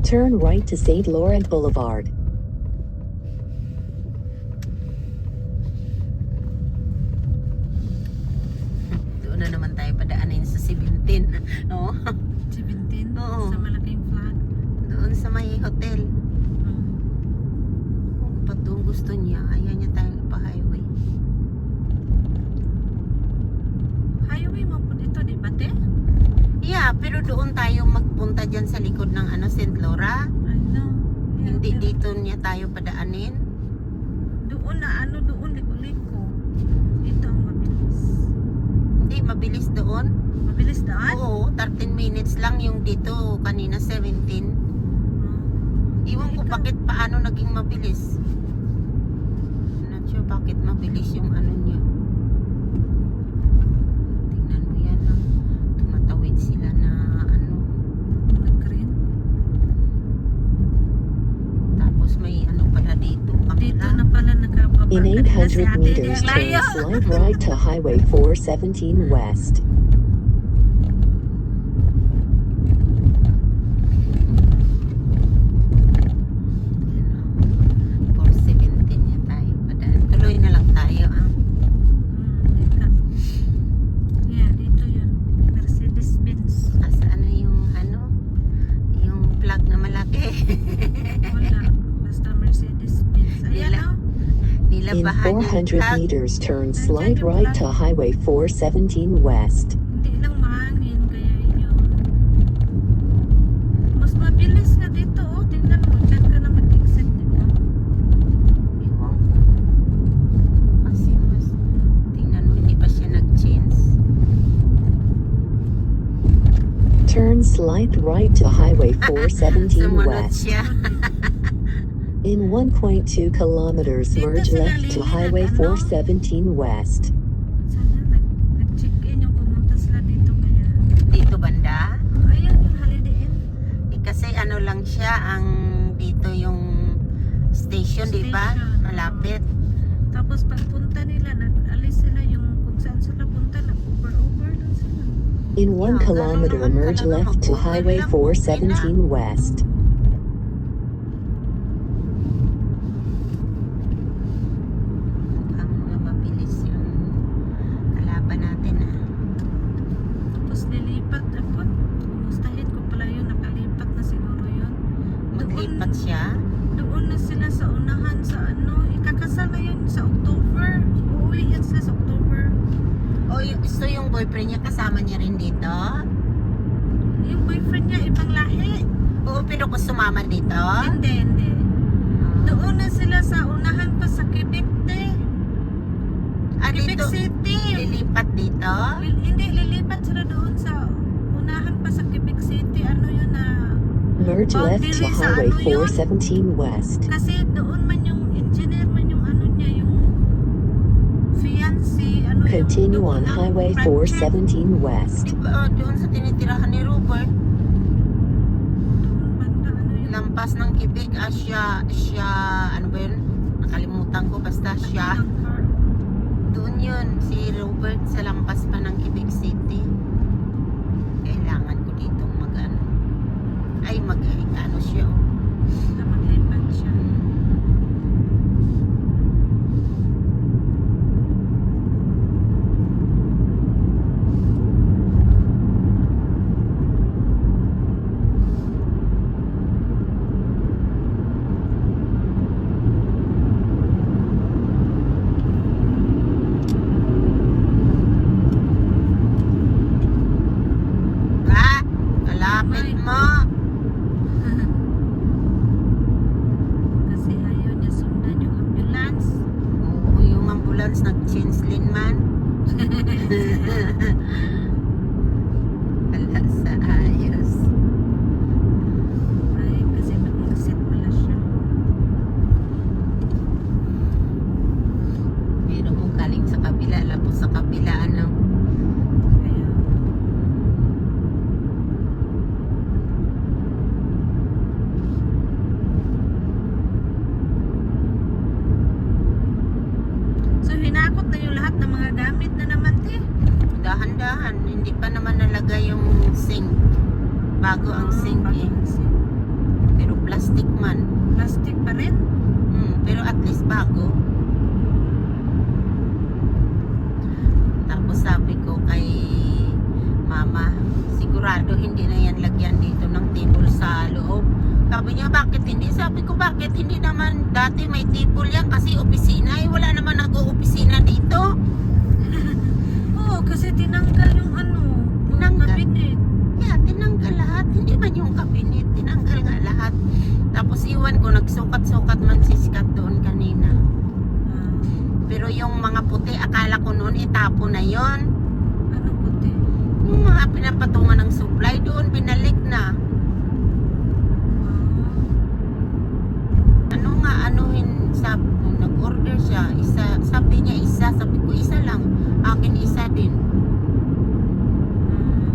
Turn right to St. Laurent Boulevard. Doon na naman tayo padaanin sa 17. No? 17? Oo. Sa malaking flag. Doon sa may hotel. Ba't doon gusto niya? Ayaw niya tayong ipa-highway. Highway mo po dito, di ba, te? Yeah, pero doon tayo magpunta dyan sa likod ng St. Laura. Ano? Hindi dito niya tayo padaanin. Doon na, doon, liko-liko. Dito ang mabilis. Hindi, mabilis doon. Mabilis daan? Oo, 13 minutes lang yung dito. Kanina 17. Iwan ko bakit paano naging mabilis. Not sure bakit mabilis yung ano niya. Tingnan mo yan. No? Tumatawid sila na ano. Nag-green. Tapos may ano pala dito. Dito na pala nakababa. In Kanina si 800 ate, meters, di ang turn layo. slide right to Highway 417 West. For 17 niya tayo. Tuloy na lang tayo. Dito. Yeah, dito yun. Mercedes-Benz. Asaan na yung ano? Yung plug na malaki. Wala. Basta Mercedes-Benz. Ayan Nila- o. In Nilabahan yung 400 plug. meters, turn slide right to Highway 417 West. Hindi lang mahangin, kaya yun. Mas mabilis nga dito, oh. Tingnan mo, dyan ka na mag-exit, di ba? Ewan ko. Kasi mas, tingnan mo, hindi pa siya nag-change. Turn slide right to Highway 417 Sumunod West. siya. In 1.2 kilometers, merge left to Highway 417 West. Sana nag-check-in yung pumunta sila dito kaya. Dito banda. Ayan yung Holiday Inn. Kasi ano lang siya, ang dito yung station, di ba? Station. Malapit. Tapos pagpunta nila, nag-alis sila yung kung saan sila punta, nag-over lang sila. In 1 Yeah, kilometer, ganun naman merge talaga, left to mag-over Highway lang, 417 West. Mukhang mabilis yung kalaban natin. Tapos nilipat ako. Kumustahin ko pala yun, nakalipat na siguro yun. Maglipat siya. Doon na sila sa unahan sa ano, ikakasal na yun sa October. Uuwi yan sila sa October. O, so yung boyfriend niya kasama niya rin dito? Yung boyfriend niya, ibang lahi. Oo, pero kung sumama dito? Hindi. Doon na sila sa unahan pa sa Quebec, te. Quebec Dito, City. lilipat dito? Hindi, lilipat sila doon sa unahan pa sa Quebec City. Ano yun na... Merge left to Boundary sa Highway ano yun? 417 West. Kasi doon man yung engineer man yung ano niya, yung fiancé, ano yung... Continue doon on ang Highway front check. 417 West. Di ba doon sa tinitirahan ni Robert? Doon banda, ano yung... Lampas ng Quebec, siya, ano ba yun? Nakalimutan ko, basta siya. ng car. Doon yun, si Robert sa lampas pa ng Quebec City. Kailangan ko dito mag-ano. Ay, mag-ano siya. Na maglipat siya. Ha? Kalapit mo. Kasi ayaw niya sundan yung ambulance. Oo, yung ambulance nag-change lane man. Wala sa ayos. Ay, kasi mag-exit pala siya. Pero mo galing sa kabila, lapos sa kabila, ano. Kaya... So, hinakot na yung lahat ng mga gamit na naman, te. Dahan-dahan, hindi pa naman nalagay yung sink. Bago ang sink eh. Bagong sink. Pero bago. Tapos sabi ko kay mama, sigurado hindi na yan lagyan dito ng table sa loob. Sabi niya, bakit hindi? Sabi ko, bakit hindi naman? Dati may table yan kasi opisina. Eh, wala naman nag-opisina dito. Oo, kasi tinanggal yung ano, mga Tinanggal? kabinet. Yeah, tinanggal lahat. Hindi man yung kabinet. Tinanggal nga lahat. Tapos iwan ko, nagsukat-sukat man si Scott doon kanina. Ah, Pero yung mga puti, akala ko noon itapo na yon. ano puti? Yung mga pinapatungan ng supply doon, binalik na. Ano nga, anuhin, nag-order siya. Sabi niya isa, sabi ko isa lang. Akin isa din.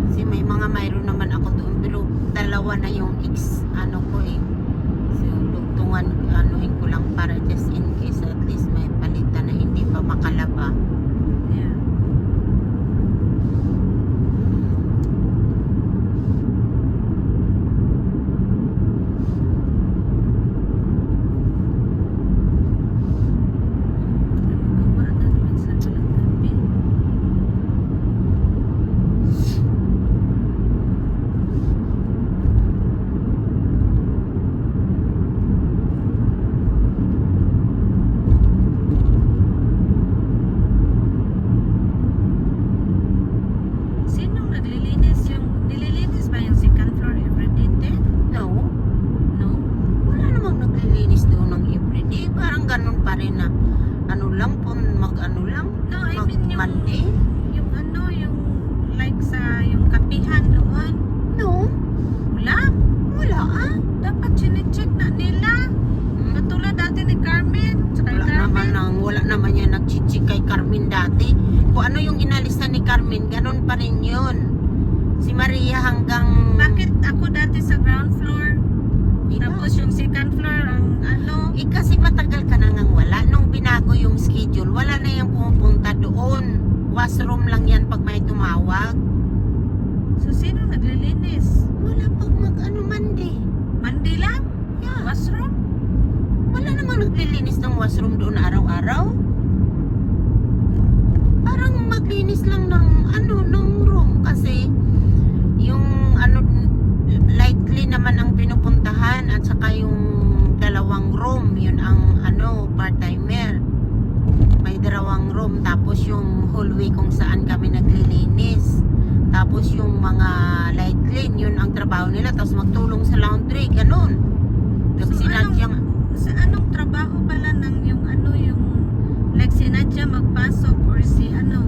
Kasi may mga mayroon naman ako doon. Pero dalawa na yung ano ko eh. So, tungtungan, anuhin ko lang para just in case at least may palitan na hindi pa makalaba. Yeah. Magawa na naman sa walang gabi. Sinong nililinis ba yung second floor everyday din? No, No? wala namang naglilinis doon ng everyday. Parang ganun pa rin na ano lang po, mag-ano lang. No, I mean yung Mag-Monday. yung ano, yung like sa yung kapihan doon. No, Wala. wala ah. Dapat chinecheck na nila. Katulad dati ni Carmen. Sa kay Carmen. Wala naman yan nagchichik kay Carmen dati. Kung ano yung inalisan ni Carmen, ganun pa rin yun. Si Maria hanggang... Bakit ako dati sa ground floor? Ina. Tapos yung second floor ang ano. Eh kasi matagal ka na ngang wala. Nung binago yung schedule, wala na yung pumupunta doon. Washroom lang yan pag may tumawag. So sino naglilinis? Wala pag mag-ano Monday. Monday lang? Yeah. Washroom? Wala namang naglilinis ng washroom doon araw-araw. Parang maglinis lang ng ano, ng room. Kasi yung ano, lightly naman ang pinupuntahan at saka yung dalawang room, yun ang ano, part-timer. May dalawang room, tapos yung hallway kung saan kami naglilinis. Tapos yung mga light clean, yun ang trabaho nila. Tapos magtulong sa laundry, ganun. Kasi sinadyang, Sa anong trabaho pala ng yung ano, yung like si Nadia magpasok or si ano?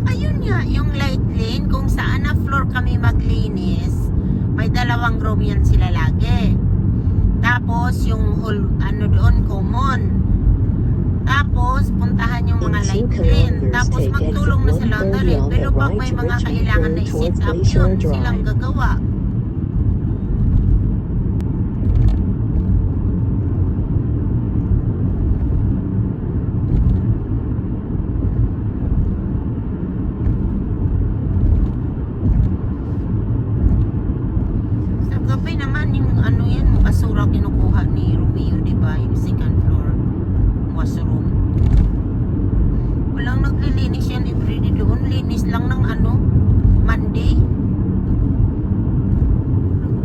ayun nga, yung light clean, kung saan na floor kami maglinis, may dalawang room yan sila lagi. Tapos yung hall, ano doon, common. Tapos puntahan yung mga In 2 light clean. kilometers, Tapos take magtulong na exit sa laundry. 130 on Pero the pag right may to mga Richmond kailangan na Road i-sit towards up, Bayshore yun Drive. silang gagawa. Sa gabi naman, yung ano yan, basura kinukuha ni Romeo, di ba? Yung second floor washroom. Walang naglilinis yan everyday doon. Linis lang ng ano, Monday.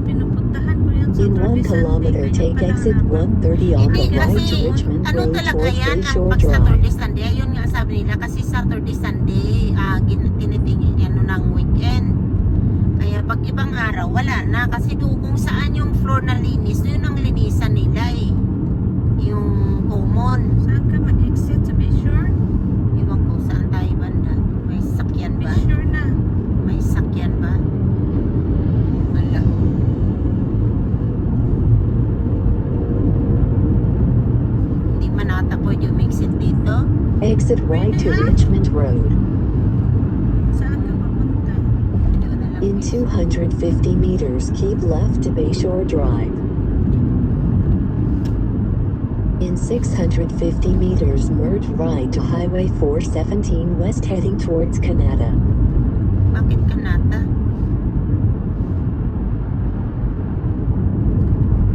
Pinupuntahan ko yan sa In 1 kilometer, take exit 130 on Hindi the right to kasi, Richmond ano Road talaga towards yan, ang Bayshore pag Drive. Saturday, Sunday, ayun nga sabi nila, kasi Saturday, Sunday, tinitingin ano ng weekend. Kaya pag ibang araw, wala na. Kasi doon kung saan yung floor na linis, yun ang linisan nila eh. Yung common. Saan ka mag-exit? Sa Bayshore? Iwan ko saan tayo banda. May sakyan ba? Bayshore na. May sakyan ba? Wala. Hindi man ata pwede umexit dito. Exit right to Richmond Road. Saan ka papunta? Doon na lang. In 250 meters, keep left to Bayshore Drive. In 650 meters, merge right to Highway 417 west heading towards Canada. Bakit Kanata?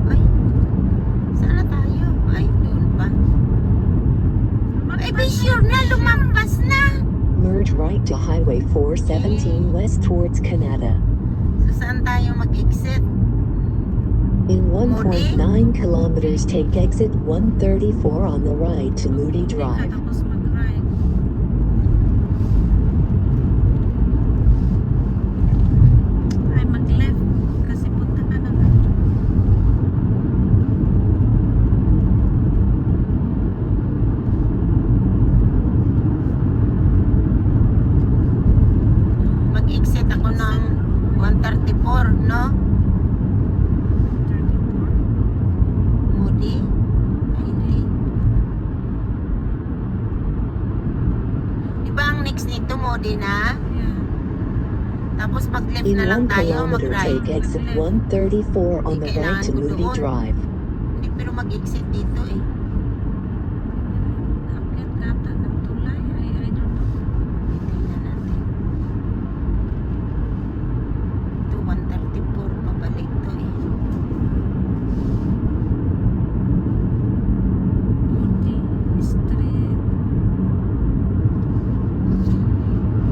Ay, saan na tayo? Ay, doon pa. right to Highway 417 west towards Canada. So saan tayo mag-exit? In 1.9 kilometers, take exit 134 on the right to Moody Hindi ka Drive. tapos mag-ride. Ay, mag-left. Kasi punta ka na. Mag-exit ako ng 134, no? 34. Moody? Ay, hindi. Diba ang next nito, Moody na? Yeah. Tapos mag-left In na lang 1 tayo, kilometer, mag-right. take exit 134 on the right to Moody Drive. Hindi, pero mag-exit dito eh. Akyat gata ng tulay. I don't know. Tingnan natin. Ito, 134, pabalik to eh. Moody Street.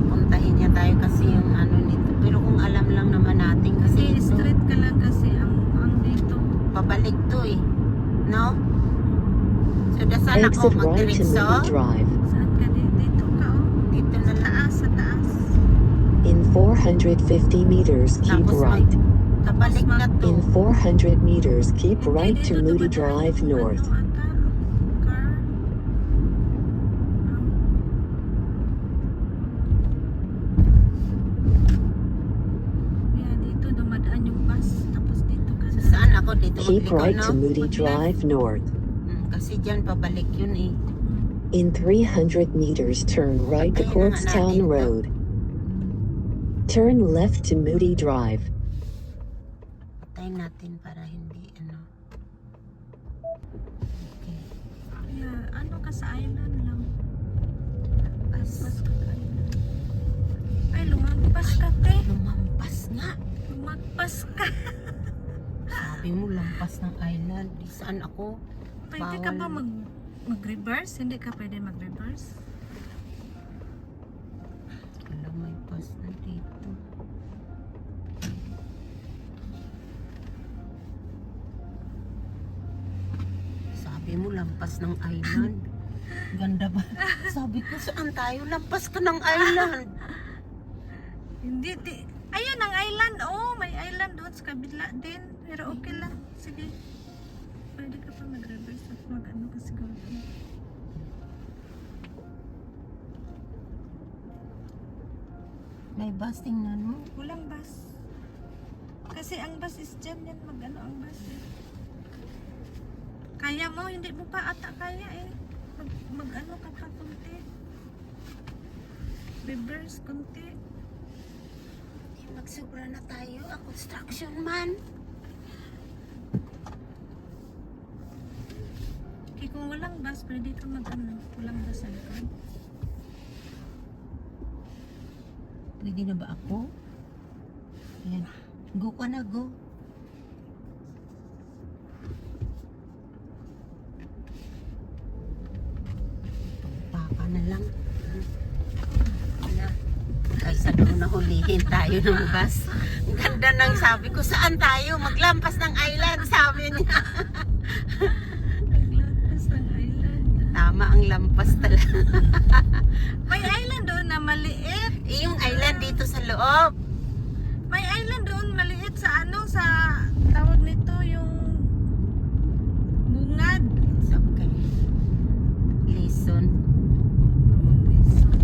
Puntahin niya tayo kasi yung ano nito. Pero kung alam lang naman natin kasi Kasi ito, street ka lang kasi ang dito. pabalik to eh. No? So, dasal ako Exit right to magdiretso. Moody Drive. Saan ka dito ka oh? Dito na lang. Taas, sa taas. In 450 meters, keep Tapos right. Kabalik na to. In 400 meters, keep Hindi, right to dito Moody dumadaan Drive yung north. ano ata, car. Yeah, dito dumadaan yung bus. Tapos dito ka So, na. saan ako? Dito Keep magliko, right no? to Moody Mag-left. Drive north. Kasi dyan pabalik yun eh. In 300 meters, turn right to Ayun na nga Corkstown natin. Road. Turn left to Moody Drive. Patayin natin para hindi ano. Okay. Yeah, ano ka sa island lang. Bas. Bus ka sa island. Ay, lumagpas ka, te. Lumampas nga. Lumagpas ka. Sabi mo lampas ng island. Di saan ako? Pwede ka ba Bawal. mag-reverse? Hindi ka pwede mag-reverse? Alam, may bus na dito. Sabi mo lampas ng island. Ganda ba? Sabi ko, saan tayo? Lampas ka ng island. Hindi, ayun ang island. Oh, may island doon sa kabila din. Pero okay lang. Sige. Pwede ka pa mag-reverse at mag-ano ka siguro. May bus, tingnan mo. Walang bus. Kasi ang bus is dyan yan. Mag-ano ang bus eh. Kaya mo, hindi mo pa ata kaya eh. Mag-ano ka pa kunti. Reverse kunti. Magsubra na tayo. A construction man. Kaya kung walang bus, pwede ka mag-ano. Walang bus sa likod. Pwede na ba ako? Ayan. Go ka na, go. Pagpaka na lang. Ano? Kaysa doon nahulihin tayo ng bus. Ang ganda ng sabi ko, saan tayo? Maglampas ng island, sabi niya. Naglapas ng island. Tama ang lampas talaga. May island doon na maliit. Yung island dito sa loob. May island doon maliit sa ano, sa tawag nito yung bungad. It's okay. Listen.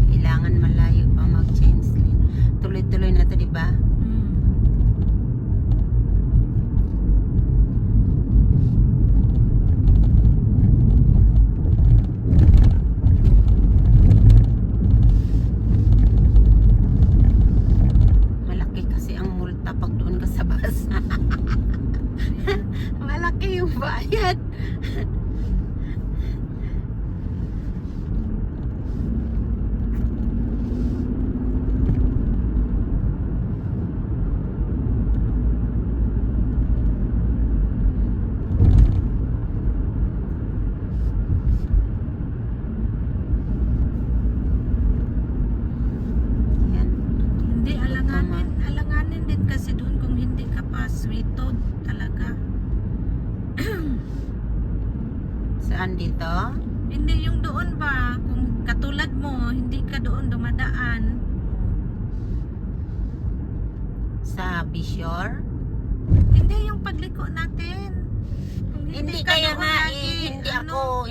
Kailangan malayo pa mag-change lane. Tuloy-tuloy na to, di ba? Malaki kasi ang multa pag doon ka sa bus. Malaki yung bayad. dumadaan dito? Hindi yung doon ba, kung katulad mo, hindi ka doon dumadaan. Sa Bishore? Hindi yung pagliko natin. Kung Hindi ka kaya doon nga lagi,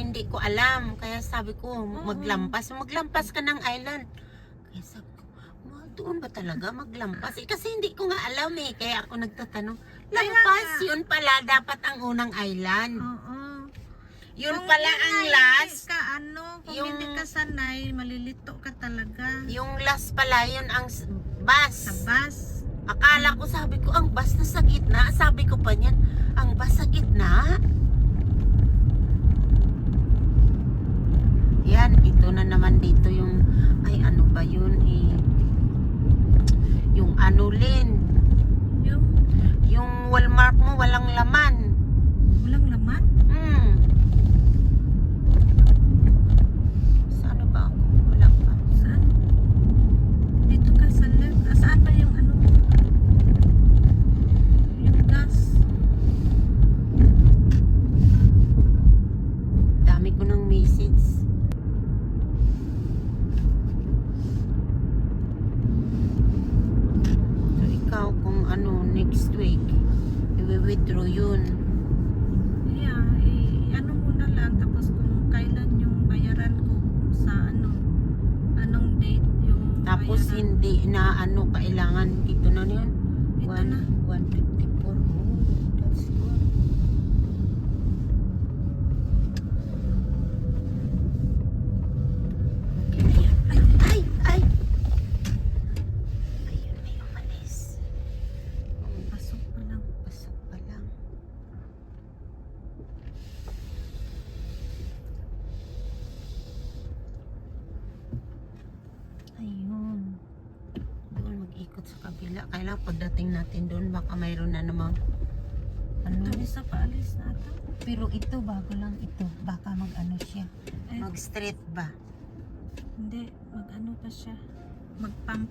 hindi ko alam. Kaya sabi ko, maglampas ka ng island. Kaya sabi ko, doon ba talaga maglampas? Kasi hindi ko nga alam eh. Kaya ako nagtatanong, lampas, nga. yun pala dapat ang unang island. Oo. Yun Kung pala yun ang nga, last. Hindi ka, kung Yung- hindi ka sanay, malilito ka talaga. Yung last pala, yun ang bus. Sa bus. Akala ko, sabi ko, ang bus na sa gitna. Sabi ko pa niyan, ang bus sa gitna? Yan, ito na naman dito yung, ay ano ba yun eh, yung ano Lin, yung Walmart mo walang laman. Walang laman? Saan ba ako? Wala pa. Saan? Dito ka sa left. Saan ba yung yung gas? Dami ko ng message. So ikaw kung next week i-withdraw yun. Yeah, muna lang. Tapos kung kailan yung bayaran ko sa anong date yung Tapos bayaran. hindi na kailangan dito na yun. Ito na. 154. Oh, that's good. Okay na yan. Ay! Ayun, may umalis. Pasok pa lang. Pasok pa lang. Ayun. Doon mag-ikot sa kabila. Kailangan pagdating natin doon, baka mayroon na namang Ito isa paalis na ata. Pero ito, bago lang ito. Baka siya. Eh. Mag-straight ba? Hindi, pa siya. Mag-pump.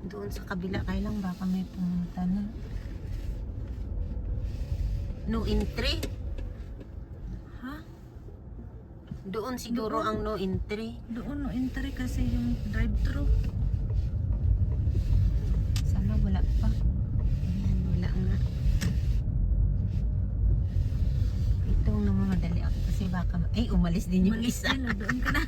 Doon sa kabila, kailang baka may pumunta na. No entry? Ha? Doon siguro Doon. ang no entry. Doon no entry kasi yung drive-thru. Sana wala pa. Ayan, wala nga. Itong namamadali ako kasi baka umalis din yung Malis isa. din, doon ka na.